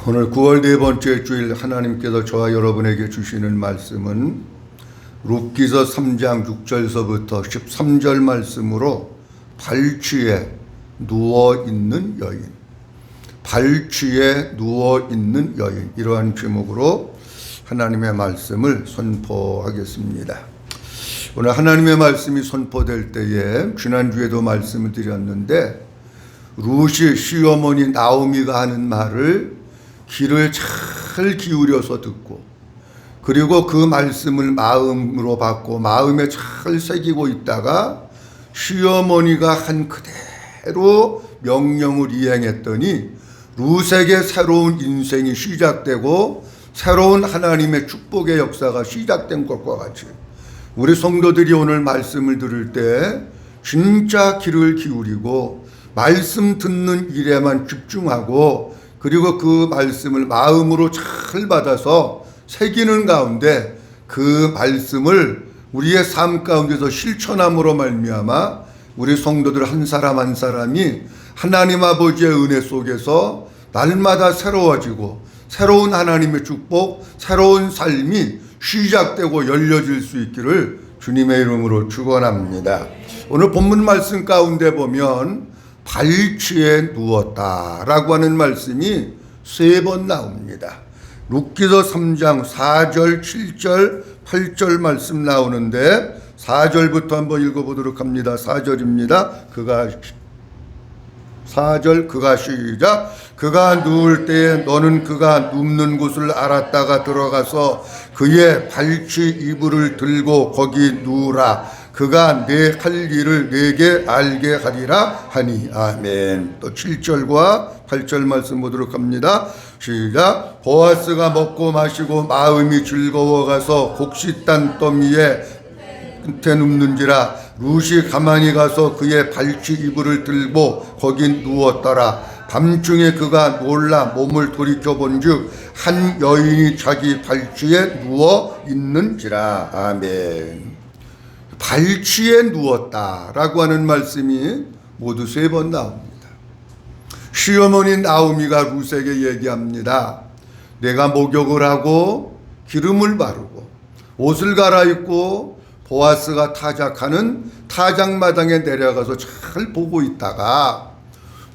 오늘 9월 네 번째 주일 하나님께서 저와 여러분에게 주시는 말씀은 룻기서 3장 6절서부터 13절 말씀으로 발취에 누워있는 여인, 발취에 누워있는 여인, 이러한 제목으로 하나님의 말씀을 선포하겠습니다. 오늘 하나님의 말씀이 선포될 때에 지난주에도 말씀을 드렸는데 룻이 시어머니 나오미가 하는 말을 귀를 잘 기울여서 듣고 그리고 그 말씀을 마음으로 받고 마음에 잘 새기고 있다가 시어머니가 한 그대로 명령을 이행했더니 룻에게 새로운 인생이 시작되고 새로운 하나님의 축복의 역사가 시작된 것과 같이 우리 성도들이 오늘 말씀을 들을 때 진짜 귀를 기울이고 말씀 듣는 일에만 집중하고 그리고 그 말씀을 마음으로 잘 받아서 새기는 가운데 그 말씀을 우리의 삶 가운데서 실천함으로 말미암아 우리 성도들 한 사람 한 사람이 하나님 아버지의 은혜 속에서 날마다 새로워지고 새로운 하나님의 축복, 새로운 삶이 시작되고 열려질 수 있기를 주님의 이름으로 축원합니다. 오늘 본문 말씀 가운데 보면 발취에 누웠다라고 하는 말씀이 3번 나옵니다. 룻기서 3장 4절, 7절, 8절 말씀 나오는데 4절부터 한번 읽어보도록 합니다. 4절입니다. 그가 시작. 그가 누울 때에 너는 그가 눕는 곳을 알았다가 들어가서 그의 발취 이불을 들고 거기 누우라. 그가 내 할 일을 내게 알게 하리라 하니. 아멘. 또 7절과 8절 말씀 보도록 합니다. 시작. 보아스가 먹고 마시고 마음이 즐거워가서 곡식단 더미에 끝에 눕는지라. 룻이 가만히 가서 그의 발취 이불을 들고 거기 누웠더라. 밤중에 그가 놀라 몸을 돌이켜 본즉 한 여인이 자기 발취에 누워 있는지라. 아멘. 발취에 누웠다라고 하는 말씀이 모두 3번 나옵니다. 시어머니 나오미가 룻에게 얘기합니다. 내가 목욕을 하고 기름을 바르고 옷을 갈아입고 보아스가 타작하는 타작마당에 내려가서 잘 보고 있다가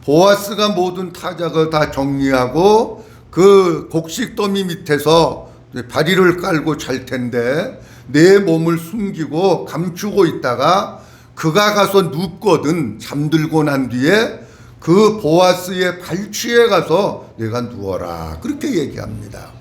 보아스가 모든 타작을 다 정리하고 그 곡식더미 밑에서 바리를 깔고 잘 텐데 내 몸을 숨기고 감추고 있다가 그가 가서 눕거든. 잠들고 난 뒤에 그 보아스의 발취에 가서 내가 누워라. 그렇게 얘기합니다.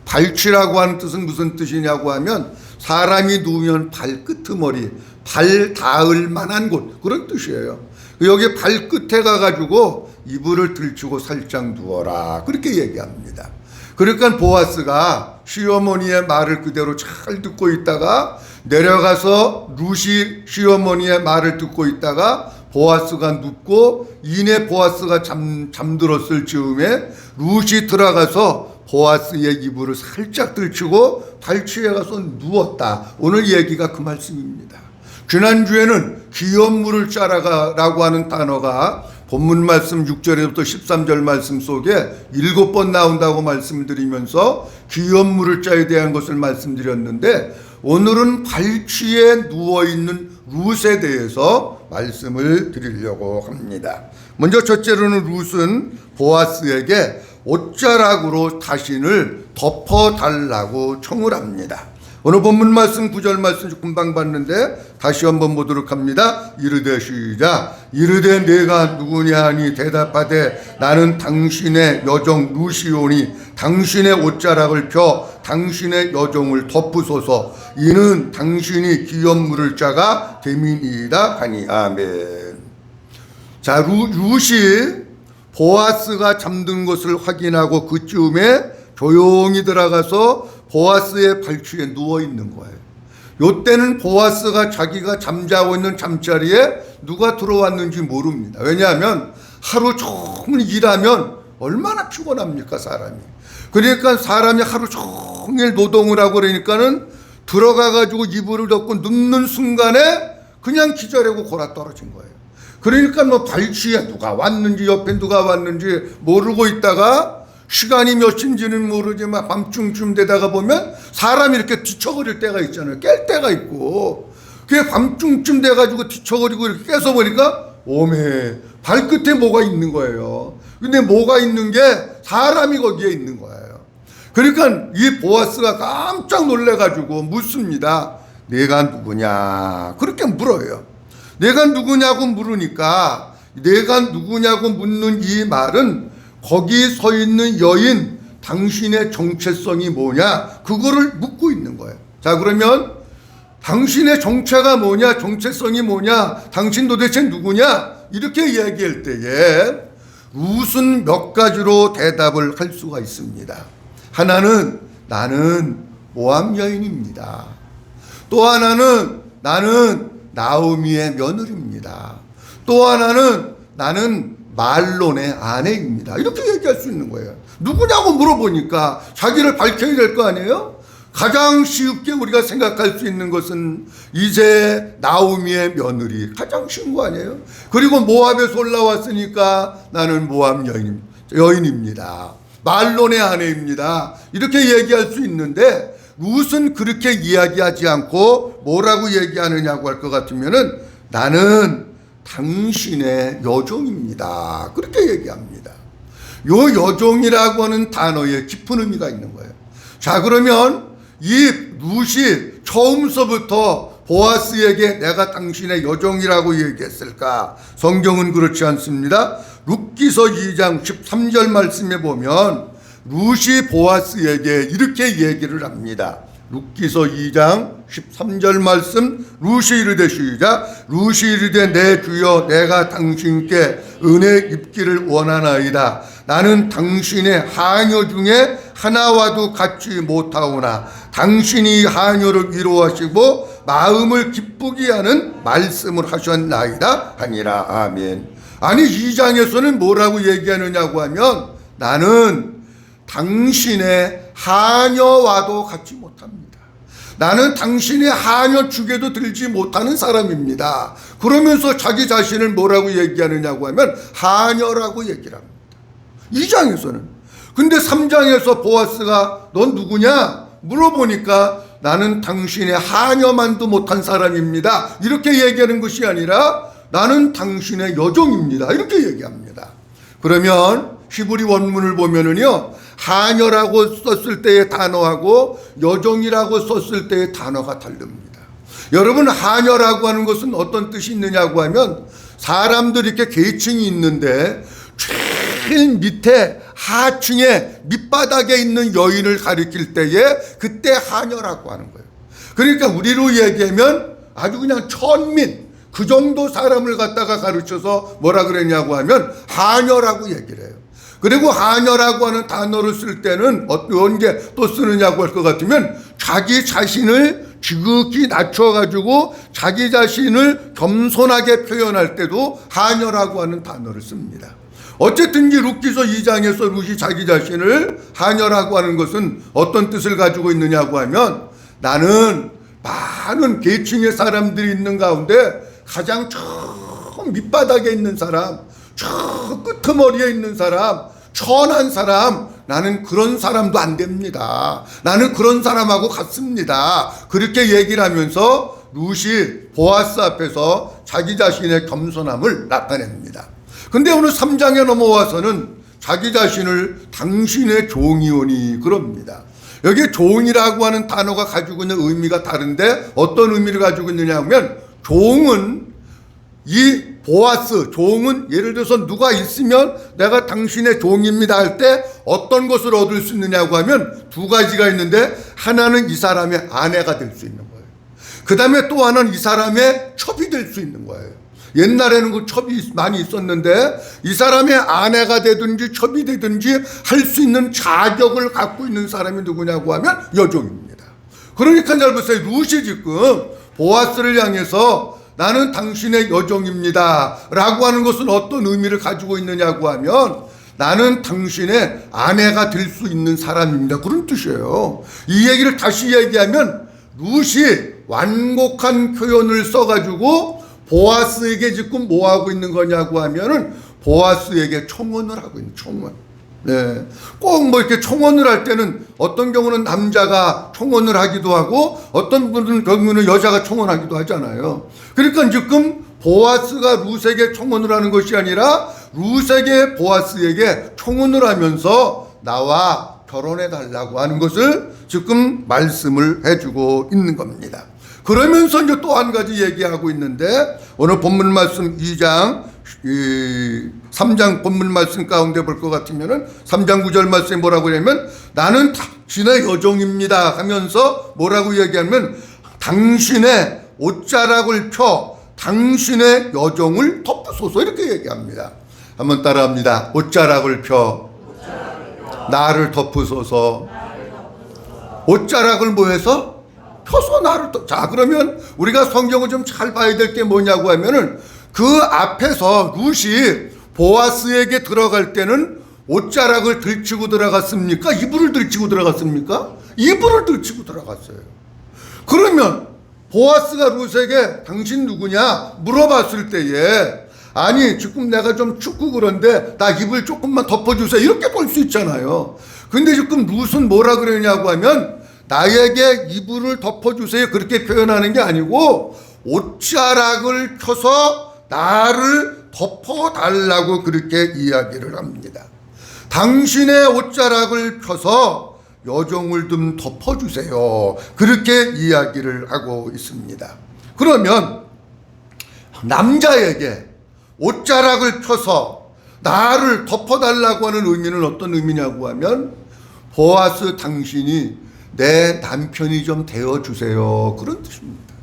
발취라고 하는 뜻은 무슨 뜻이냐고 하면 사람이 누우면 발끄트머리, 발 닿을 만한 곳, 그런 뜻이에요. 여기 발끝에 가가지고 이불을 들추고 살짝 누워라. 그렇게 얘기합니다. 그러니까 보아스가 시어머니의 말을 그대로 잘 듣고 있다가 내려가서 룻이 시어머니의 말을 듣고 있다가 보아스가 눕고 이내 보아스가 잠들었을 즈음에 룻이 들어가서 보아스의 이불을 살짝 들추고 발취에 가서 누웠다. 오늘 얘기가 그 말씀입니다. 지난주에는 기업물을 짜라라고 하는 단어가 본문 말씀 6절에부터 13절 말씀 속에 7번 나온다고 말씀드리면서 기업물을 짜에 대한 것을 말씀드렸는데 오늘은 발취에 누워있는 룻에 대해서 말씀을 드리려고 합니다. 먼저 첫째로는 룻은 보아스에게 옷자락으로 자신을 덮어달라고 청을 합니다. 오늘 본문 말씀 9절 말씀 금방 봤는데 다시 한번 보도록 합니다. 이르되 시작. 이르되 내가 누구냐 하니 대답하되 나는 당신의 여종 룻이오니 당신의 옷자락을 펴 당신의 여종을 덮으소서. 이는 당신이 기업물을 짜가 됨이니이다 하니. 아멘. 자, 룻이 보아스가 잠든 것을 확인하고 그쯤에 조용히 들어가서 보아스의 발취에 누워 있는 거예요. 요때는 보아스가 자기가 잠자고 있는 잠자리에 누가 들어왔는지 모릅니다. 왜냐하면 하루 종일 일하면 얼마나 피곤합니까, 사람이. 그러니까 사람이 하루 종일 노동을 하고 그러니까는 들어가가지고 이불을 덮고 눕는 순간에 그냥 기절하고 골아 떨어진 거예요. 그러니까 뭐 발취에 누가 왔는지 옆에 누가 왔는지 모르고 있다가 시간이 몇 시인지는 모르지만 밤중쯤 되다가 보면 사람이 이렇게 뒤척거릴 때가 있잖아요. 깰 때가 있고, 그게 밤중쯤 돼가지고 뒤척거리고 이렇게 깨서 보니까 오메 발끝에 뭐가 있는 거예요. 근데 뭐가 있는 게 사람이 거기에 있는 거예요. 그러니까 이 보아스가 깜짝 놀래가지고 묻습니다. 내가 누구냐? 그렇게 물어요. 내가 누구냐고 물으니까, 내가 누구냐고 묻는 이 말은 거기 서 있는 여인 당신의 정체성이 뭐냐, 그거를 묻고 있는 거예요. 자, 그러면 당신의 정체가 뭐냐, 정체성이 뭐냐, 당신 도대체 누구냐, 이렇게 이야기할 때에 룻은 몇 가지로 대답을 할 수가 있습니다. 하나는 나는 모압 여인입니다. 또 하나는 나는 나오미의 며느리입니다. 또 하나는 나는 말론의 아내입니다. 이렇게 얘기할 수 있는 거예요. 누구냐고 물어보니까 자기를 밝혀야 될 거 아니에요? 가장 쉽게 우리가 생각할 수 있는 것은 이제 나오미의 며느리, 가장 쉬운 거 아니에요? 그리고 모압에서 올라왔으니까 나는 모압 여인입니다. 말론의 아내입니다. 이렇게 얘기할 수 있는데 룻은 그렇게 이야기하지 않고 뭐라고 얘기하느냐고 할 것 같으면은 나는 당신의 여종입니다. 그렇게 얘기합니다. 요 여종이라고 하는 단어에 깊은 의미가 있는 거예요. 자, 그러면 이 룻이 처음서부터 보아스에게 내가 당신의 여종이라고 얘기했을까? 성경은 그렇지 않습니다. 룻기서 2장 13절 말씀에 보면 룻이 보아스에게 이렇게 얘기를 합니다. 룻기서 2장 13절 말씀, 룻이 이르되 시작. 룻이 이르되 내 주여 내가 당신께 은혜 입기를 원하나이다. 나는 당신의 하녀 중에 하나와도 같지 못하오나 당신이 하녀를 위로하시고 마음을 기쁘게 하는 말씀을 하셨나이다 하니라. 아멘. 아니 2장에서는 뭐라고 얘기하느냐고 하면 나는 당신의 하녀와도 같지 못합니다. 나는 당신의 하녀 축에도 들지 못하는 사람입니다. 그러면서 자기 자신을 뭐라고 얘기하느냐고 하면 하녀라고 얘기를 합니다. 2장에서는. 근데 3장에서 보아스가 넌 누구냐? 물어보니까 나는 당신의 하녀만도 못한 사람입니다. 이렇게 얘기하는 것이 아니라 나는 당신의 여종입니다. 이렇게 얘기합니다. 그러면 히브리 원문을 보면은요, 하녀라고 썼을 때의 단어하고 여종이라고 썼을 때의 단어가 다릅니다. 여러분, 하녀라고 하는 것은 어떤 뜻이 있느냐고 하면 사람들이 이렇게 계층이 있는데 제일 밑에 하층에 밑바닥에 있는 여인을 가리킬 때에 그때 하녀라고 하는 거예요. 그러니까 우리로 얘기하면 아주 그냥 천민, 그 정도 사람을 갖다가 가르쳐서 뭐라 그랬냐고 하면 하녀라고 얘기를 해요. 그리고 하녀라고 하는 단어를 쓸 때는 어떤 게 또 쓰느냐고 할 것 같으면 자기 자신을 지극히 낮춰가지고 자기 자신을 겸손하게 표현할 때도 하녀라고 하는 단어를 씁니다. 어쨌든지 룻기서 2장에서 룻이 자기 자신을 하녀라고 하는 것은 어떤 뜻을 가지고 있느냐고 하면 나는 많은 계층의 사람들이 있는 가운데 가장 저 밑바닥에 있는 사람, 저 끄트머리에 있는 사람, 천한 사람, 나는 그런 사람도 안 됩니다. 나는 그런 사람하고 같습니다. 그렇게 얘기를 하면서 룻이 보아스 앞에서 자기 자신의 겸손함을 나타냅니다. 근데 오늘 3장에 넘어와서는 자기 자신을 당신의 종이오니 그럽니다. 여기 종이라고 하는 단어가 가지고 있는 의미가 다른데 어떤 의미를 가지고 있느냐 하면 종은 이 보아스, 종은 예를 들어서 누가 있으면 내가 당신의 종입니다 할 때 어떤 것을 얻을 수 있느냐고 하면 두 가지가 있는데 하나는 이 사람의 아내가 될 수 있는 거예요. 그 다음에 또 하나는 이 사람의 첩이 될 수 있는 거예요. 옛날에는 그 첩이 많이 있었는데 이 사람의 아내가 되든지 첩이 되든지 할 수 있는 자격을 갖고 있는 사람이 누구냐고 하면 여종입니다. 그러니까 잘 보세요. 룻이 지금 보아스를 향해서 나는 당신의 여종입니다 라고 하는 것은 어떤 의미를 가지고 있느냐고 하면 나는 당신의 아내가 될 수 있는 사람입니다. 그런 뜻이에요. 이 얘기를 다시 얘기하면 룻이 완곡한 표현을 써가지고 보아스에게 지금 뭐 하고 있는 거냐고 하면은 보아스에게 청혼을 하고 있는 청혼. 네. 꼭 뭐 이렇게 청혼을 할 때는 어떤 경우는 남자가 청혼을 하기도 하고 어떤 경우는 여자가 청혼하기도 하잖아요. 그러니까 지금 보아스가 룻에게 청혼을 하는 것이 아니라 룻에게 보아스에게 청혼을 하면서 나와 결혼해 달라고 하는 것을 지금 말씀을 해주고 있는 겁니다. 그러면서 이제 또 한 가지 얘기하고 있는데 오늘 본문 말씀 2장 3장 본문 말씀 가운데 볼 것 같으면은 3장 9절 말씀에 뭐라고 하냐면 나는 당신의 여종입니다 하면서 뭐라고 얘기하면 당신의 옷자락을 펴 당신의 여종을 덮으소서 이렇게 얘기합니다. 한번 따라합니다. 옷자락을 펴 나를 덮으소서. 옷자락을 뭐해서? 펴서 나를 덮. 자, 그러면 우리가 성경을 좀 잘 봐야 될 게 뭐냐고 하면은 그 앞에서 룻이 보아스에게 들어갈 때는 옷자락을 들치고 들어갔습니까? 이불을 들치고 들어갔습니까? 이불을 들치고 들어갔어요. 그러면 보아스가 룻에게 당신 누구냐 물어봤을 때에 아니 지금 내가 좀 춥고 그런데 나 이불 조금만 덮어주세요 이렇게 볼 수 있잖아요. 근데 지금 룻은 뭐라 그러냐고 하면 나에게 이불을 덮어주세요 그렇게 표현하는 게 아니고 옷자락을 펴서 나를 덮어달라고 그렇게 이야기를 합니다. 당신의 옷자락을 펴서 여종을 좀 덮어주세요 그렇게 이야기를 하고 있습니다. 그러면 남자에게 옷자락을 펴서 나를 덮어달라고 하는 의미는 어떤 의미냐고 하면 보아스 당신이 내 남편이 좀 되어주세요 그런 뜻입니다.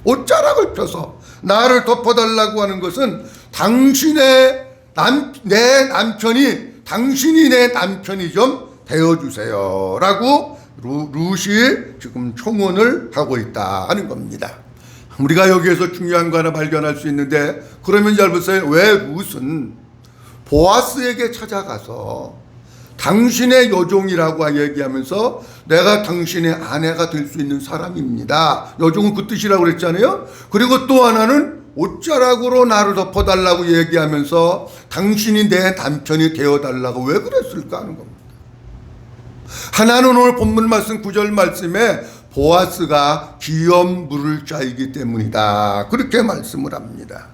옷자락을 펴서 나를 덮어달라고 하는 것은 내 남편이 당신이 내 남편이 좀 되어주세요 라고 룻이 지금 청혼을 하고 있다 하는 겁니다. 우리가 여기에서 중요한 거 하나 발견할 수 있는데 그러면 잘 보세요. 왜 룻은 보아스에게 찾아가서 당신의 여종이라고 얘기하면서 내가 당신의 아내가 될 수 있는 사람입니다. 여종은 그 뜻이라고 그랬잖아요. 그리고 또 하나는 옷자락으로 나를 덮어달라고 얘기하면서 당신이 내 남편이 되어달라고 왜 그랬을까 하는 겁니다. 하나는 오늘 본문 말씀 9절 말씀에 보아스가 기업 물을 자이기 때문이다 그렇게 말씀을 합니다.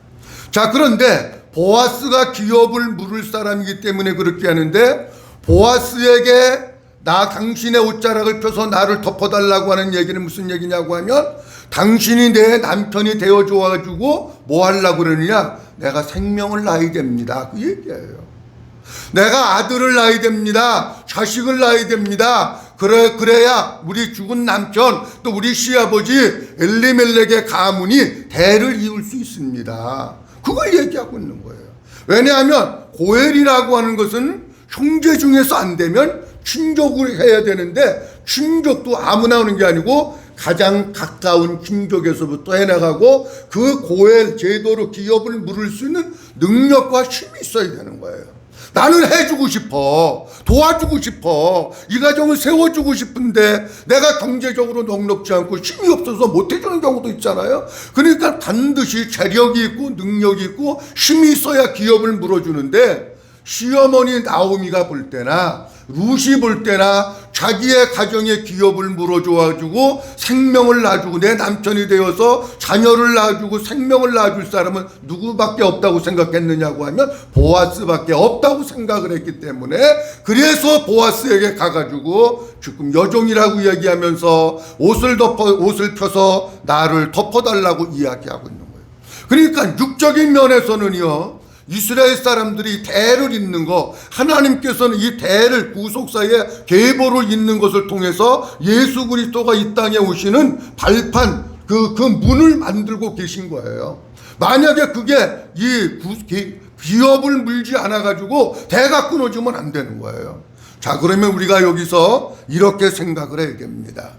자, 그런데 보아스가 기업을 물을 사람이기 때문에 그렇게 하는데 보아스에게 나 당신의 옷자락을 펴서 나를 덮어달라고 하는 얘기는 무슨 얘기냐고 하면 당신이 내 남편이 되어줘가지고 뭐 하려고 그러느냐 내가 생명을 낳아야 됩니다 그 얘기예요. 내가 아들을 낳아야 됩니다. 자식을 낳아야 됩니다. 그래야 우리 죽은 남편 또 우리 시아버지 엘리멜렉의 가문이 대를 이을 수 있습니다. 그걸 얘기하고 있는 거예요. 왜냐하면 고엘이라고 하는 것은 형제 중에서 안 되면 친족을 해야 되는데 친족도 아무나 하는 게 아니고 가장 가까운 친족에서부터 해나가고 그 고엘 제도로 기업을 물을 수 있는 능력과 힘이 있어야 되는 거예요. 나는 해주고 싶어. 도와주고 싶어. 이 가정을 세워주고 싶은데 내가 경제적으로 넉넉지 않고 힘이 없어서 못해주는 경우도 있잖아요. 그러니까 반드시 재력이 있고 능력이 있고 힘이 있어야 기업을 물어주는데 시어머니 나오미가 볼 때나 룻이 볼 때나 자기의 가정의 기업을 물어줘가지고 생명을 낳아주고 내 남편이 되어서 자녀를 낳아주고 생명을 낳아줄 사람은 누구밖에 없다고 생각했느냐고 하면 보아스밖에 없다고 생각을 했기 때문에 그래서 보아스에게 가가지고 지금 여종이라고 얘기하면서 옷을 펴서 나를 덮어달라고 이야기하고 있는 거예요. 그러니까 육적인 면에서는요 이스라엘 사람들이 대를 잇는 거 하나님께서는 이 대를 구속사의 계보를 잇는 것을 통해서 예수 그리스도가 이 땅에 오시는 발판 그 문을 만들고 계신 거예요. 만약에 그게 기업을 물지 않아 가지고 대가 끊어지면 안 되는 거예요. 자, 그러면 우리가 여기서 이렇게 생각을 해야 됩니다.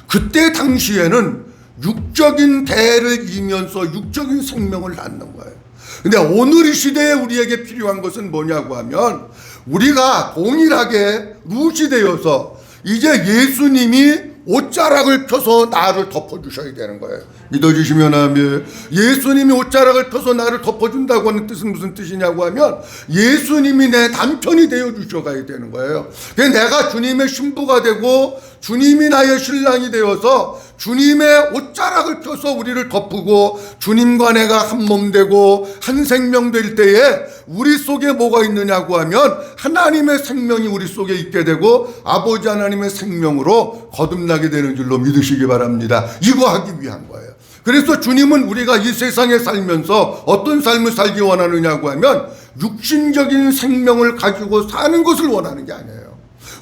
그때 당시에는 육적인 대를 이면서 육적인 생명을 낳는 거예요. 근데 오늘 이 시대에 우리에게 필요한 것은 뭐냐고 하면 우리가 동일하게 룻이 되어서 이제 예수님이 옷자락을 펴서 나를 덮어주셔야 되는 거예요. 믿어주시면 하면, 예수님이 옷자락을 펴서 나를 덮어준다고 하는 뜻은 무슨 뜻이냐고 하면 예수님이 내 남편이 되어 주셔가야 되는 거예요. 그래서 내가 주님의 신부가 되고 주님이 나의 신랑이 되어서 주님의 옷자락을 펴서 우리를 덮고 주님과 내가 한 몸 되고 한 생명 될 때에 우리 속에 뭐가 있느냐고 하면 하나님의 생명이 우리 속에 있게 되고 아버지 하나님의 생명으로 거듭나게 되는 줄로 믿으시기 바랍니다. 이거 하기 위한 거예요. 그래서 주님은 우리가 이 세상에 살면서 어떤 삶을 살기 원하느냐고 하면 육신적인 생명을 가지고 사는 것을 원하는 게 아니에요.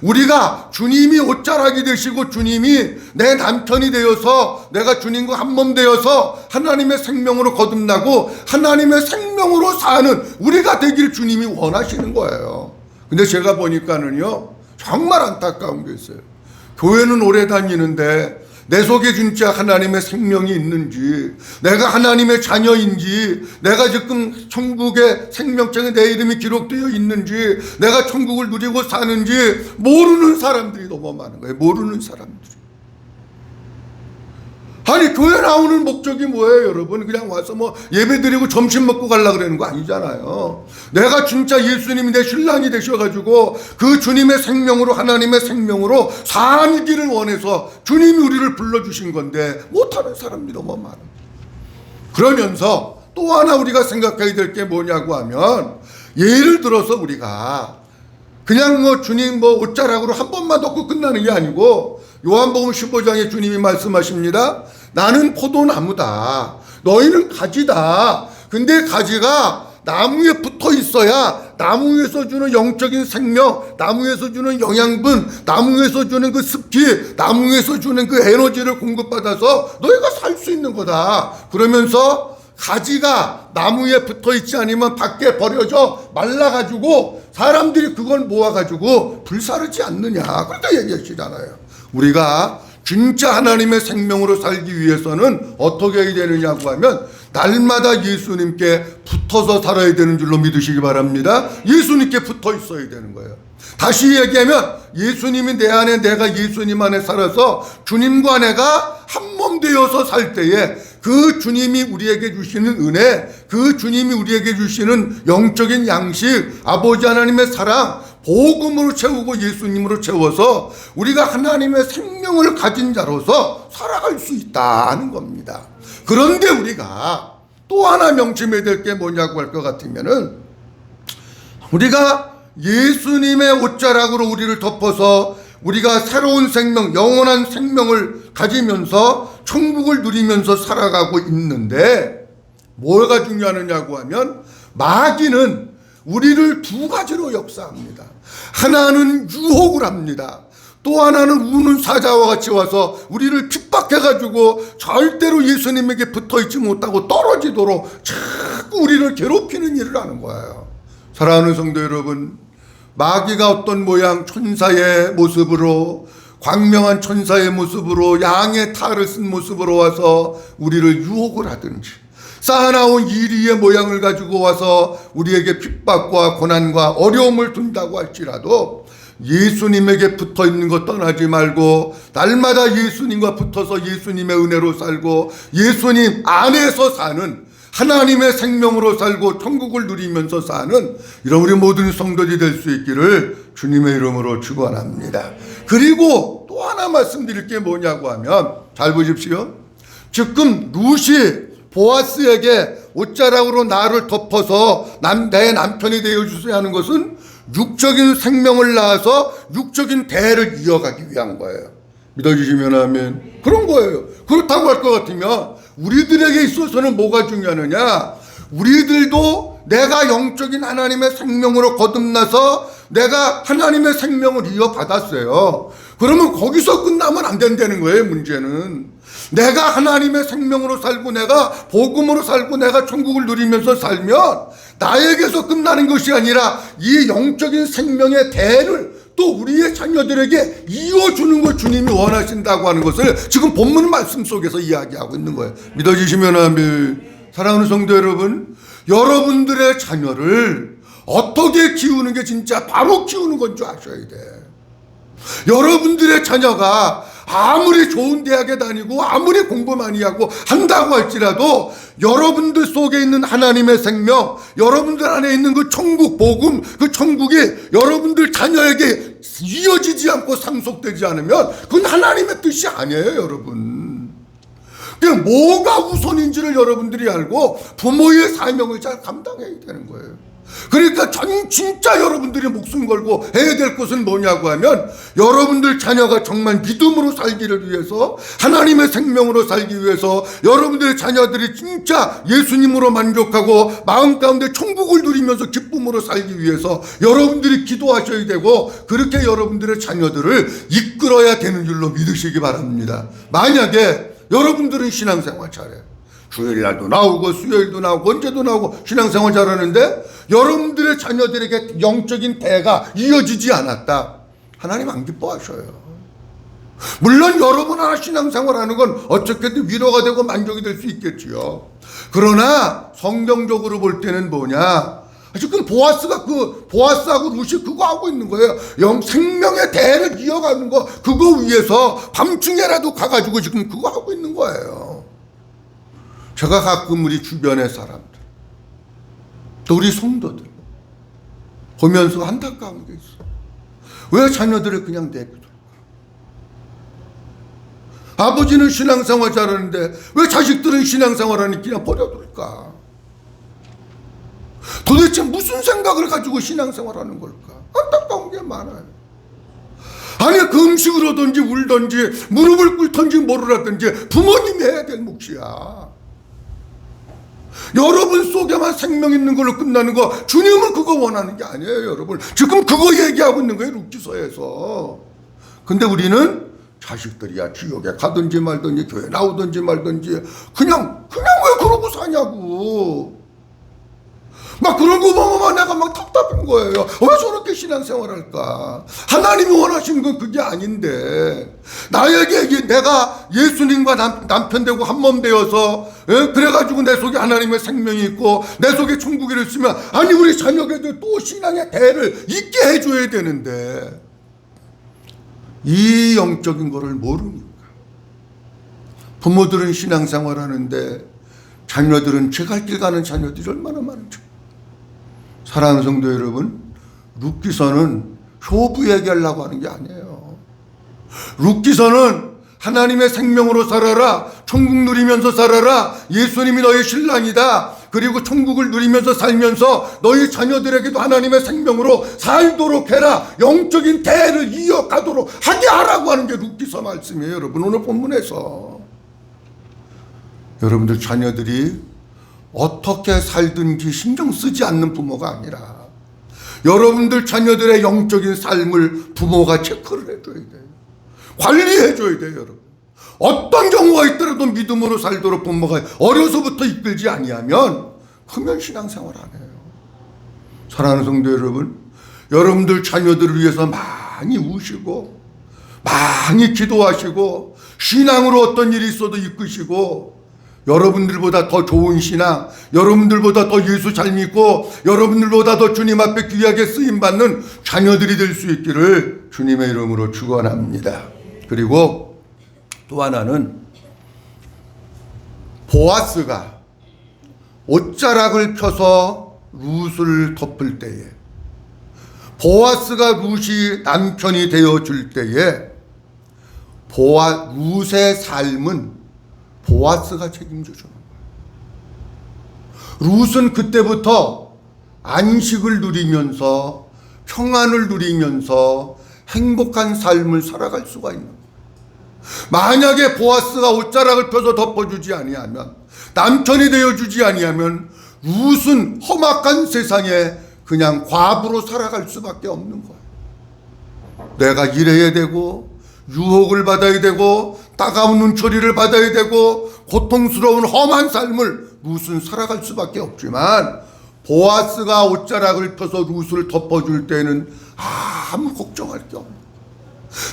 우리가 주님이 옷자락이 되시고 주님이 내 남편이 되어서 내가 주님과 한 몸 되어서 하나님의 생명으로 거듭나고 하나님의 생명으로 사는 우리가 되길 주님이 원하시는 거예요. 근데 제가 보니까는요, 정말 안타까운 게 있어요. 교회는 오래 다니는데 내 속에 진짜 하나님의 생명이 있는지, 내가 하나님의 자녀인지, 내가 지금 천국의 생명책에 내 이름이 기록되어 있는지, 내가 천국을 누리고 사는지 모르는 사람들이 너무 많은 거예요. 모르는 사람들이. 아니, 교회 나오는 목적이 뭐예요, 여러분? 그냥 와서 뭐 예배 드리고 점심 먹고 가려고 그러는 거 아니잖아요. 내가 진짜 예수님이 내 신랑이 되셔가지고 그 주님의 생명으로, 하나님의 생명으로 살기를 원해서 주님이 우리를 불러주신 건데 못하는 사람들이 너무 많아요. 그러면서 또 하나 우리가 생각해야 될 게 뭐냐고 하면, 예를 들어서 우리가 그냥 뭐 주님 뭐 옷자락으로 한 번만 덮고 끝나는 게 아니고, 요한복음 15장에 주님이 말씀하십니다. 나는 포도나무다. 너희는 가지다. 근데 가지가 나무에 붙어 있어야 나무에서 주는 영적인 생명, 나무에서 주는 영양분, 나무에서 주는 그 습기, 나무에서 주는 그 에너지를 공급받아서 너희가 살 수 있는 거다. 그러면서 가지가 나무에 붙어 있지 않으면 밖에 버려져 말라가지고 사람들이 그걸 모아가지고 불사르지 않느냐, 그렇게 얘기하시잖아요. 우리가 진짜 하나님의 생명으로 살기 위해서는 어떻게 해야 되느냐고 하면 날마다 예수님께 붙어서 살아야 되는 줄로 믿으시기 바랍니다. 예수님께 붙어 있어야 되는 거예요. 다시 얘기하면 예수님이 내 안에, 내가 예수님 안에 살아서 주님과 내가 한 몸 되어서 살 때에 그 주님이 우리에게 주시는 은혜, 그 주님이 우리에게 주시는 영적인 양식, 아버지 하나님의 사랑, 복음으로 채우고 예수님으로 채워서 우리가 하나님의 생명을 가진 자로서 살아갈 수 있다는 겁니다. 그런데 우리가 또 하나 명심해야 될 게 뭐냐고 할 것 같으면은, 우리가 예수님의 옷자락으로 우리를 덮어서 우리가 새로운 생명, 영원한 생명을 가지면서 천국을 누리면서 살아가고 있는데, 뭐가 중요하느냐고 하면 마귀는 우리를 두 가지로 역사합니다. 하나는 유혹을 합니다. 또 하나는 우는 사자와 같이 와서 우리를 핍박해가지고 절대로 예수님에게 붙어있지 못하고 떨어지도록 자꾸 우리를 괴롭히는 일을 하는 거예요. 사랑하는 성도 여러분, 마귀가 어떤 모양, 천사의 모습으로, 광명한 천사의 모습으로, 양의 탈을 쓴 모습으로 와서 우리를 유혹을 하든지, 쌓아나온 이리의 모양을 가지고 와서 우리에게 핍박과 고난과 어려움을 준다고 할지라도 예수님에게 붙어 있는 것 떠나지 말고 날마다 예수님과 붙어서 예수님의 은혜로 살고 예수님 안에서 사는, 하나님의 생명으로 살고 천국을 누리면서 사는 이런 우리 모든 성도들이 될 수 있기를 주님의 이름으로 축원합니다. 그리고 또 하나 말씀드릴 게 뭐냐고 하면, 잘 보십시오. 지금 룻이 보아스에게 옷자락으로 나를 덮어서 내 남편이 되어주세요 하는 것은 육적인 생명을 낳아서 육적인 대를 이어가기 위한 거예요. 믿어주시면 하면 그런 거예요. 그렇다고 할 것 같으면 우리들에게 있어서는 뭐가 중요하느냐, 우리들도 내가 영적인 하나님의 생명으로 거듭나서 내가 하나님의 생명을 이어받았어요. 그러면 거기서 끝나면 안 된다는 거예요. 문제는 내가 하나님의 생명으로 살고 내가 복음으로 살고 내가 천국을 누리면서 살면 나에게서 끝나는 것이 아니라 이 영적인 생명의 대를 또 우리의 자녀들에게 이어주는 걸 주님이 원하신다고 하는 것을 지금 본문 말씀 속에서 이야기하고 있는 거예요. 믿어주시면 아멘. 사랑하는 성도 여러분, 여러분들의 자녀를 어떻게 키우는 게 진짜 바로 키우는 건 줄 아셔야 돼. 여러분들의 자녀가 아무리 좋은 대학에 다니고 아무리 공부 많이 하고 한다고 할지라도 여러분들 속에 있는 하나님의 생명, 여러분들 안에 있는 그 천국 복음, 그 천국이 여러분들 자녀에게 이어지지 않고 상속되지 않으면 그건 하나님의 뜻이 아니에요, 여러분. 그냥 뭐가 우선인지를 여러분들이 알고 부모의 사명을 잘 감당해야 되는 거예요. 그러니까 진짜 여러분들이 목숨 걸고 해야 될 것은 뭐냐고 하면 여러분들 자녀가 정말 믿음으로 살기를 위해서, 하나님의 생명으로 살기 위해서, 여러분들의 자녀들이 진짜 예수님으로 만족하고 마음 가운데 천국을 누리면서 기쁨으로 살기 위해서 여러분들이 기도하셔야 되고, 그렇게 여러분들의 자녀들을 이끌어야 되는 줄로 믿으시기 바랍니다. 만약에 여러분들은 신앙생활 잘해요. 주일날도 나오고 수요일도 나오고 언제도 나오고 신앙생활 잘하는데 여러분들의 자녀들에게 영적인 대가 이어지지 않았다. 하나님 안 기뻐하셔요. 물론 여러분 하나 신앙생활하는 건 어떻게든 위로가 되고 만족이 될 수 있겠지요. 그러나 성경적으로 볼 때는 뭐냐, 지금 보아스하고 루시 그거 하고 있는 거예요. 생명의 대를 이어가는 거, 그거 위해서 밤중에라도 가가지고 지금 그거 하고 있는 거예요. 제가 가끔 우리 주변의 사람들, 또 우리 성도들 보면서 안타까운 게 있어. 왜 자녀들을 그냥 내비둘까? 아버지는 신앙생활 잘하는데 왜 자식들은 신앙생활하니 그냥 버려둘까? 도대체 무슨 생각을 가지고 신앙생활하는 걸까? 안타까운 게 많아요. 아니, 그 음식을 하든지 울든지 무릎을 꿇든지 뭐를 하든지 부모님이 해야 될 몫이야. 여러분 속에만 생명 있는 걸로 끝나는 거, 주님은 그거 원하는 게 아니에요, 여러분. 지금 그거 얘기하고 있는 거예요, 룻기서에서. 근데 우리는 자식들이야 지옥에 가든지 말든지 교회 나오든지 말든지 그냥 왜 그러고 사냐고. 막 그런 거 보면 내가 막 답답한 거예요. 왜 저렇게 신앙생활할까? 하나님이 원하시는 건 그게 아닌데, 나에게 내가 예수님과 남편 되고 한 몸 되어서 그래가지고 내 속에 하나님의 생명이 있고 내 속에 천국이 있으면, 아니 우리 자녀에게도 또 신앙의 대를 있게 해줘야 되는데 이 영적인 거를 모르니까 부모들은 신앙생활하는데 자녀들은 제갈 길 가는 자녀들이 얼마나 많은지. 사랑하는 성도 여러분, 룻기서는 효부 얘기하려고 하는 게 아니에요. 룻기서는 하나님의 생명으로 살아라, 천국 누리면서 살아라, 예수님이 너의 신랑이다, 그리고 천국을 누리면서 살면서 너희 자녀들에게도 하나님의 생명으로 살도록 해라, 영적인 대를 이어가도록 하게 하라고 하는 게 룻기서 말씀이에요. 여러분, 오늘 본문에서 여러분들 자녀들이 어떻게 살든지 신경 쓰지 않는 부모가 아니라 여러분들 자녀들의 영적인 삶을 부모가 체크를 해줘야 돼요. 관리해줘야 돼요, 여러분. 어떤 경우가 있더라도 믿음으로 살도록 부모가 어려서부터 이끌지 아니하면 크면 신앙생활 안 해요. 사랑하는 성도 여러분, 여러분들 자녀들을 위해서 많이 우시고 많이 기도하시고 신앙으로 어떤 일이 있어도 이끄시고, 여러분들보다 더 좋은 신앙, 여러분들보다 더 예수 잘 믿고 여러분들보다 더 주님 앞에 귀하게 쓰임받는 자녀들이 될 수 있기를 주님의 이름으로 축원합니다. 그리고 또 하나는, 보아스가 옷자락을 펴서 룻을 덮을 때에, 보아스가 룻이 남편이 되어줄 때에 룻의 삶은 보아스가 책임져 주는 거예요. 룻은 그때부터 안식을 누리면서 평안을 누리면서 행복한 삶을 살아갈 수가 있는 거예요. 만약에 보아스가 옷자락을 펴서 덮어주지 아니하면, 남편이 되어주지 아니하면 룻은 험악한 세상에 그냥 과부로 살아갈 수밖에 없는 거예요. 내가 일해야 되고 유혹을 받아야 되고 따가운 눈초리를 받아야 되고 고통스러운 험한 삶을 룻은 살아갈 수밖에 없지만, 보아스가 옷자락을 펴서 룻을 덮어줄 때는 아무 걱정할 게 없는,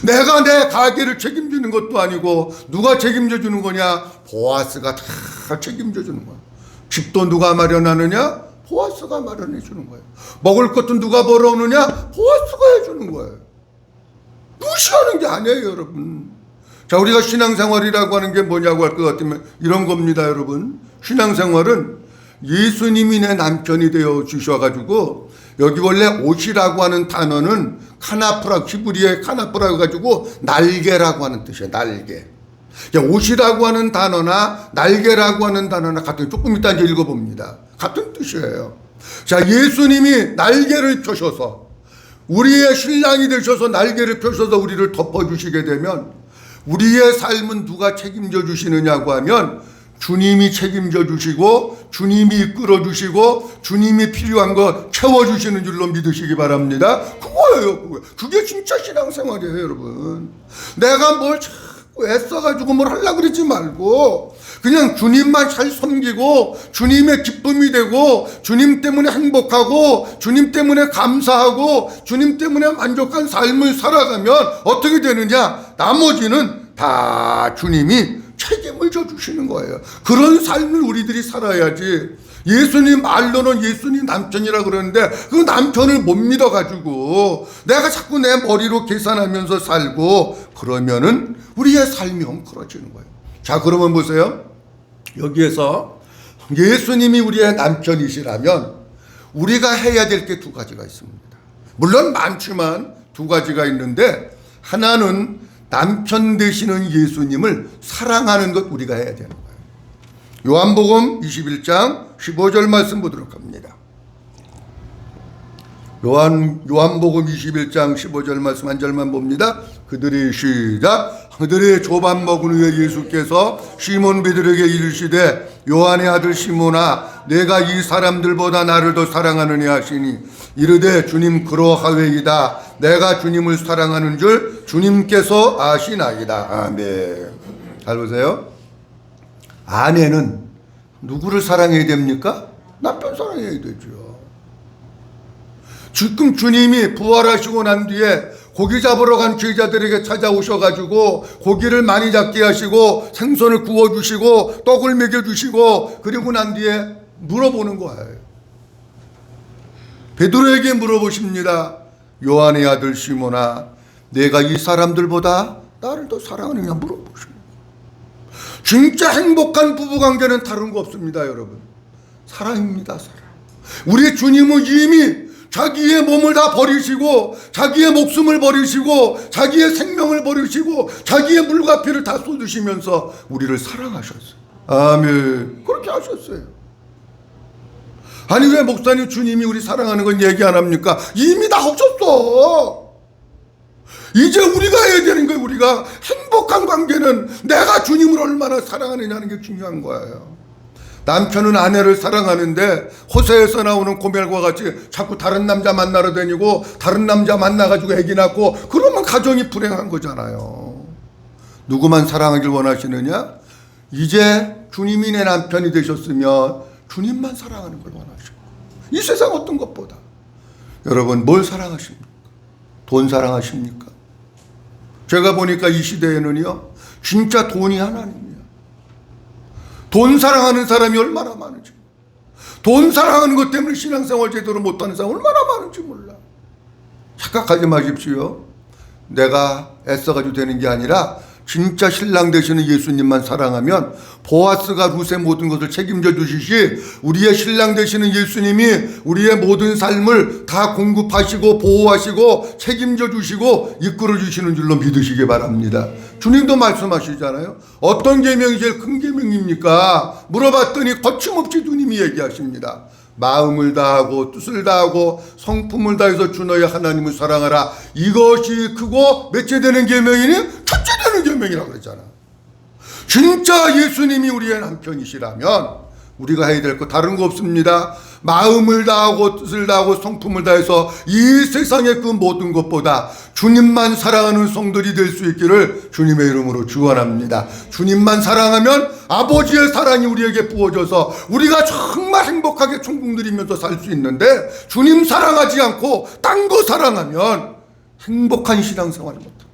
내가 내 가게를 책임지는 것도 아니고 누가 책임져 주는 거냐? 보아스가 다 책임져 주는 거야. 집도 누가 마련하느냐? 보아스가 마련해 주는 거예요. 먹을 것도 누가 벌어오느냐? 보아스가 해주는 거예요. 무시하는 게 아니에요, 여러분. 자, 우리가 신앙생활이라고 하는 게 뭐냐고 할 것 같으면 이런 겁니다, 여러분. 신앙생활은 예수님이 내 남편이 되어 주셔가지고, 여기 원래 옷이라고 하는 단어는 카나프라, 히브리의 카나프라 가지고 날개라고 하는 뜻이에요, 날개. 옷이라고 하는 단어나 날개라고 하는 단어나 같은, 조금 이따 이제 읽어봅니다. 같은 뜻이에요. 자, 예수님이 날개를 펴셔서, 우리의 신랑이 되셔서 날개를 펴셔서 우리를 덮어주시게 되면, 우리의 삶은 누가 책임져 주시느냐고 하면 주님이 책임져 주시고, 주님이 이끌어 주시고, 주님이 필요한 거 채워 주시는 줄로 믿으시기 바랍니다. 그거예요. 그게 진짜 신앙생활이에요, 여러분. 내가 뭘 자꾸 애써가지고 뭘 하려고 그러지 말고, 그냥 주님만 잘 섬기고, 주님의 기쁨이 되고, 주님 때문에 행복하고, 주님 때문에 감사하고, 주님 때문에 만족한 삶을 살아가면 어떻게 되느냐? 나머지는 다 주님이 책임을 져주시는 거예요. 그런 삶을 우리들이 살아야지. 예수님 말로는 예수님 남편이라 그러는데 그 남편을 못 믿어가지고 내가 자꾸 내 머리로 계산하면서 살고 그러면은 우리의 삶이 엉클어지는 거예요. 자, 그러면 보세요. 여기에서 예수님이 우리의 남편이시라면 우리가 해야 될 게 두 가지가 있습니다. 물론 많지만 두 가지가 있는데, 하나는 남편 되시는 예수님을 사랑하는 것 우리가 해야 되는 거예요. 요한복음 21장 15절 말씀 보도록 합니다. 요한복음 21장 15절 말씀 한 절만 봅니다. 그들이 시작. 그들이 조밥 먹은 후에 예수께서 시몬 베드로에게 이르시되 요한의 아들 시몬아 내가 이 사람들보다 나를 더 사랑하느냐 하시니 이르되 주님 그러하외이다. 내가 주님을 사랑하는 줄 주님께서 아시나이다. 아멘. 잘 보세요. 아내는 누구를 사랑해야 됩니까? 남편 사랑해야 되죠. 지금 주님이 부활하시고 난 뒤에 고기 잡으러 간 제자들에게 찾아오셔가지고 고기를 많이 잡게 하시고 생선을 구워주시고 떡을 먹여주시고, 그리고 난 뒤에 물어보는 거예요. 베드로에게 물어보십니다. 요한의 아들 시몬아 내가 이 사람들보다 나를 더 사랑하느냐 물어보십니다. 진짜 행복한 부부관계는 다른 거 없습니다, 여러분. 사랑입니다, 사랑. 우리 주님은 이미 자기의 몸을 다 버리시고, 자기의 목숨을 버리시고, 자기의 생명을 버리시고, 자기의 물과 피를 다 쏟으시면서 우리를 사랑하셨어요. 아멘. 그렇게 하셨어요. 아니 왜 목사님 주님이 우리 사랑하는 건 얘기 안 합니까? 이미 다 하셨어. 이제 우리가 해야 되는 거예요. 우리가 행복한 관계는 내가 주님을 얼마나 사랑하느냐는 게 중요한 거예요. 남편은 아내를 사랑하는데 호세에서 나오는 고멜과 같이 자꾸 다른 남자 만나러 다니고 다른 남자 만나가지고 애기 낳고 그러면 가정이 불행한 거잖아요. 누구만 사랑하길 원하시느냐? 이제 주님이 내 남편이 되셨으면 주님만 사랑하는 걸 원하시고, 이 세상 어떤 것보다. 여러분 뭘 사랑하십니까? 돈 사랑하십니까? 제가 보니까 이 시대에는요 진짜 돈이 하나님이에요. 돈 사랑하는 사람이 얼마나 많은지, 돈 사랑하는 것 때문에 신앙생활 제대로 못하는 사람 얼마나 많은지 몰라. 착각하지 마십시오. 내가 애써가지고 되는 게 아니라 진짜 신랑 되시는 예수님만 사랑하면 보아스가 룻의 모든 것을 책임져 주시시 우리의 신랑 되시는 예수님이 우리의 모든 삶을 다 공급하시고 보호하시고 책임져 주시고 이끌어 주시는 줄로 믿으시기 바랍니다. 주님도 말씀하시잖아요. 어떤 계명이 제일 큰 계명입니까? 물어봤더니 거침없이 주님이 얘기하십니다. 마음을 다하고 뜻을 다하고 성품을 다해서 주 너의 하나님을 사랑하라. 이것이 크고 몇째 되는 계명이니? 첫째 되는 계명이라고 그랬잖아. 진짜 예수님이 우리의 남편이시라면 우리가 해야 될 거 다른 거 없습니다. 마음을 다하고 뜻을 다하고 성품을 다해서 이 세상의 그 모든 것보다 주님만 사랑하는 성들이 될 수 있기를 주님의 이름으로 축원합니다. 주님만 사랑하면 아버지의 사랑이 우리에게 부어져서 우리가 정말 행복하게 천국 누리면서 살 수 있는데, 주님 사랑하지 않고 딴 거 사랑하면 행복한 신앙생활을 못합니다.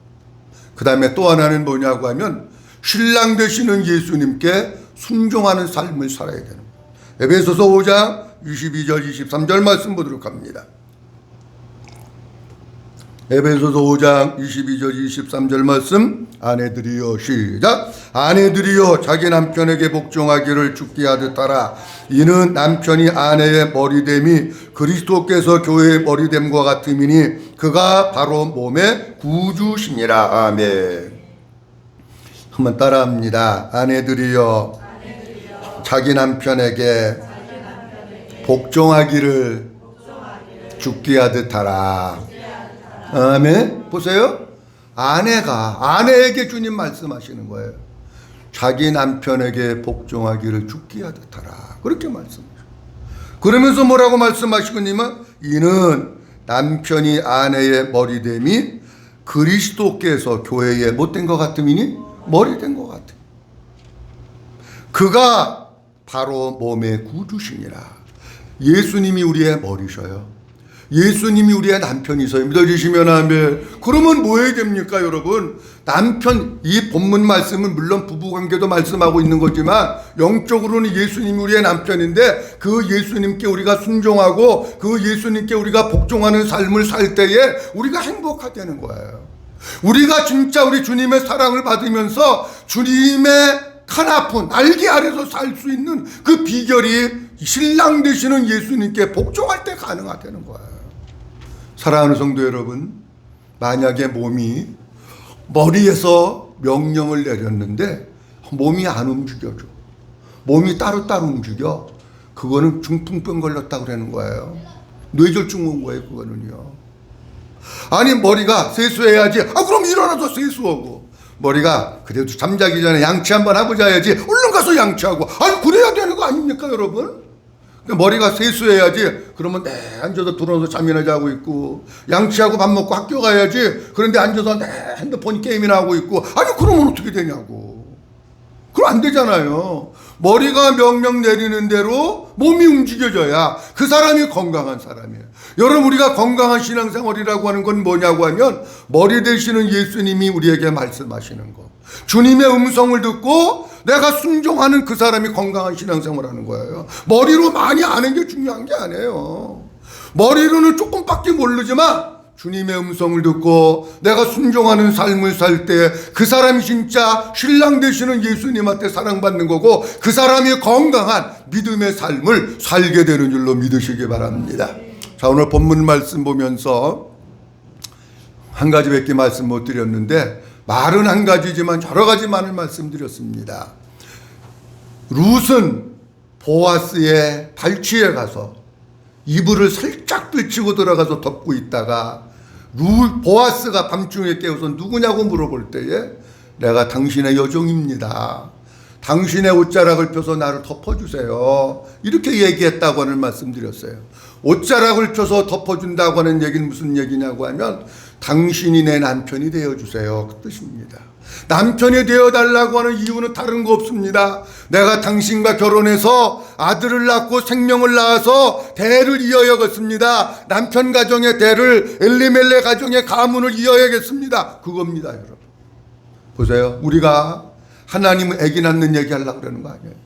그 다음에 또 하나는 뭐냐고 하면 신랑 되시는 예수님께 순종하는 삶을 살아야 되는 거예요. 에베소서 5장 22절 23절 말씀 보도록 합니다. 에베소서 5장 22절 23절 말씀, 아내들이여 시작. 아내들이여 자기 남편에게 복종하기를 죽게 하듯 하라. 이는 남편이 아내의 머리됨이 그리스도께서 교회의 머리됨과 같음이니 그가 바로 몸의 구주시니라. 아멘. 한번 따라합니다. 아내들이여 자기 남편에게 복종하기를 죽게 하듯 하라. 아멘. 보세요. 아내에게 주님 말씀하시는 거예요. 자기 남편에게 복종하기를 죽게 하듯 하라. 그렇게 말씀하셔요. 그러면서 뭐라고 말씀하시거니면 이는 남편이 아내의 머리됨이 그리스도께서 교회에 못된 것 같음이니 머리된 것 같아. 그가 바로 몸의 구주시니라. 예수님이 우리의 머리셔요. 예수님이 우리의 남편이서요. 믿어주시면 아멘. 그러면 뭐 해야 됩니까, 여러분? 남편, 이 본문 말씀은 물론 부부관계도 말씀하고 있는 거지만 영적으로는 예수님이 우리의 남편인데 그 예수님께 우리가 순종하고 그 예수님께 우리가 복종하는 삶을 살 때에 우리가 행복하다는 거예요. 우리가 진짜 우리 주님의 사랑을 받으면서 주님의 카나푼 날개 아래서 살 수 있는 그 비결이 신랑 되시는 예수님께 복종할 때 가능하다는 거예요. 사랑하는 성도 여러분, 만약에 몸이 머리에서 명령을 내렸는데 몸이 안 움직여져, 몸이 따로따로 움직여, 그거는 중풍병 걸렸다고 그러는 거예요. 뇌졸중 온 거예요. 그거는요. 아니 머리가 세수해야지. 그럼 일어나서 세수하고, 머리가 그래도 잠자기 전에 양치 한번 하고 자야지. 얼른 가서 양치하고. 아니 그래야 되는 거 아닙니까, 여러분? 머리가 세수해야지. 그러면 앉아서 들어서 잠이나 자고 있고, 양치하고 밥 먹고 학교 가야지. 그런데 앉아서 핸드폰 게임이나 하고 있고. 아니 그러면 어떻게 되냐고. 그럼 안 되잖아요. 머리가 명령 내리는 대로 몸이 움직여져야 그 사람이 건강한 사람이에요. 여러분, 우리가 건강한 신앙생활이라고 하는 건 뭐냐고 하면 머리 되시는 예수님이 우리에게 말씀하시는 거, 주님의 음성을 듣고 내가 순종하는 그 사람이 건강한 신앙생활하는 거예요. 머리로 많이 아는 게 중요한 게 아니에요. 머리로는 조금밖에 모르지만 주님의 음성을 듣고 내가 순종하는 삶을 살 때 그 사람이 진짜 신랑 되시는 예수님한테 사랑받는 거고, 그 사람이 건강한 믿음의 삶을 살게 되는 줄로 믿으시기 바랍니다. 자, 오늘 본문 말씀 보면서 한 가지밖에 말씀 못 드렸는데, 말은 한 가지지만 여러 가지만을 말씀드렸습니다. 룻은 보아스의 발치에 가서 이불을 살짝 들치고 들어가서 덮고 있다가 보아스가 밤중에 깨어서 누구냐고 물어볼 때에 내가 당신의 여종입니다, 당신의 옷자락을 펴서 나를 덮어주세요, 이렇게 얘기했다고 하는 말씀드렸어요. 옷자락을 펴서 덮어준다고 하는 얘기는 무슨 얘기냐고 하면 당신이 내 남편이 되어주세요, 그 뜻입니다. 남편이 되어달라고 하는 이유는 다른 거 없습니다. 내가 당신과 결혼해서 아들을 낳고 생명을 낳아서 대를 이어야겠습니다. 남편 가정의 대를, 엘리멜레 가정의 가문을 이어야겠습니다. 그겁니다, 여러분. 보세요. 우리가 하나님은 아기 낳는 얘기 하려고 그러는 거 아니에요.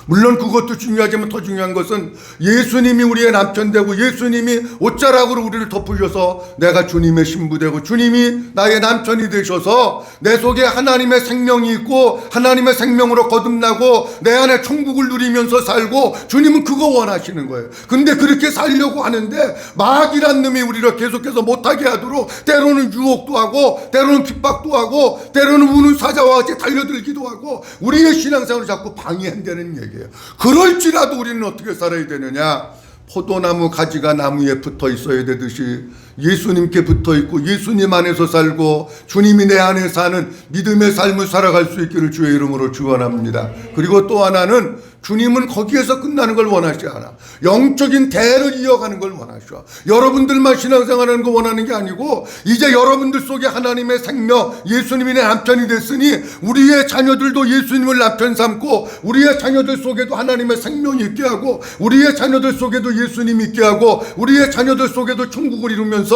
물론 그것도 중요하지만 더 중요한 것은 예수님이 우리의 남편 되고 예수님이 옷자락으로 우리를 덮으셔서 내가 주님의 신부 되고 주님이 나의 남편이 되셔서 내 속에 하나님의 생명이 있고 하나님의 생명으로 거듭나고 내 안에 천국을 누리면서 살고, 주님은 그거 원하시는 거예요. 근데 그렇게 살려고 하는데 마귀란 놈이 우리를 계속해서 못하게 하도록 때로는 유혹도 하고 때로는 핍박도 하고 때로는 우는 사자와 같이 달려들기도 하고 우리의 신앙생활을 자꾸 방해한다는 얘기예요. 그럴지라도 우리는 어떻게 살아야 되느냐? 포도나무 가지가 나무에 붙어 있어야 되듯이 예수님께 붙어 있고 예수님 안에서 살고 주님이 내 안에 사는 믿음의 삶을 살아갈 수 있기를 주의 이름으로 축원합니다. 그리고 또 하나는 주님은 거기에서 끝나는 걸 원하지 않아. 영적인 대를 이어가는 걸 원하셔. 여러분들만 신앙생활하는 거 원하는 게 아니고 이제 여러분들 속에 하나님의 생명, 예수님이 내 남편이 됐으니 우리의 자녀들도 예수님을 남편 삼고 우리의 자녀들 속에도 하나님의 생명이 있게 하고 우리의 자녀들 속에도 예수님이 있게 하고 우리의 자녀들 속에도 천국을 이루면서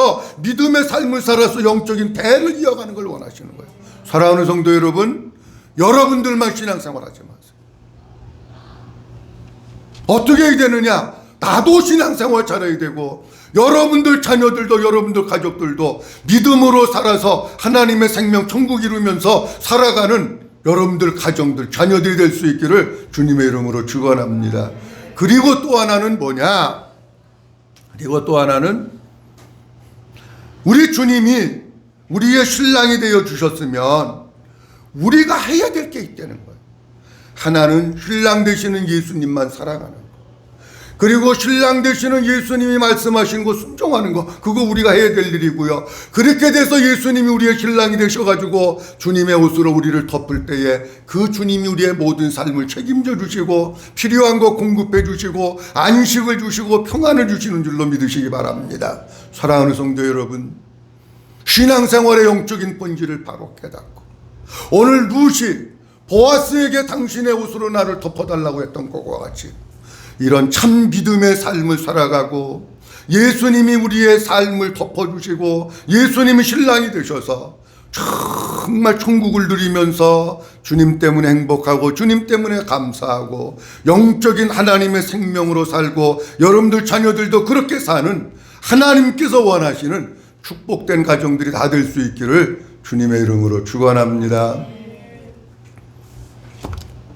믿음의 삶을 살아서 영적인 대를 이어가는 걸 원하시는 거예요. 사랑하는 성도 여러분, 여러분들만 신앙생활하지 마세요. 어떻게 해야 되느냐? 나도 신앙생활 잘해야 되고 여러분들 자녀들도 여러분들 가족들도 믿음으로 살아서 하나님의 생명 천국 이루면서 살아가는 여러분들 가정들 자녀들이 될 수 있기를 주님의 이름으로 축원합니다. 그리고 또 하나는 뭐냐? 그리고 또 하나는 우리 주님이 우리의 신랑이 되어 주셨으면 우리가 해야 될 게 있다는 거예요. 하나는 신랑 되시는 예수님만 사랑하는 거. 그리고 신랑 되시는 예수님이 말씀하신 거 순종하는 거, 그거 우리가 해야 될 일이고요. 그렇게 돼서 예수님이 우리의 신랑이 되셔가지고 주님의 옷으로 우리를 덮을 때에 그 주님이 우리의 모든 삶을 책임져 주시고 필요한 거 공급해 주시고 안식을 주시고 평안을 주시는 줄로 믿으시기 바랍니다. 사랑하는 성도 여러분, 신앙생활의 영적인 본질을 바로 깨닫고 오늘 루시 보아스에게 당신의 옷으로 나를 덮어달라고 했던 것과 같이 이런 참 믿음의 삶을 살아가고 예수님이 우리의 삶을 덮어주시고 예수님이 신랑이 되셔서 정말 천국을 누리면서 주님 때문에 행복하고 주님 때문에 감사하고 영적인 하나님의 생명으로 살고 여러분들 자녀들도 그렇게 사는 하나님께서 원하시는 축복된 가정들이 다 될 수 있기를 주님의 이름으로 축원합니다.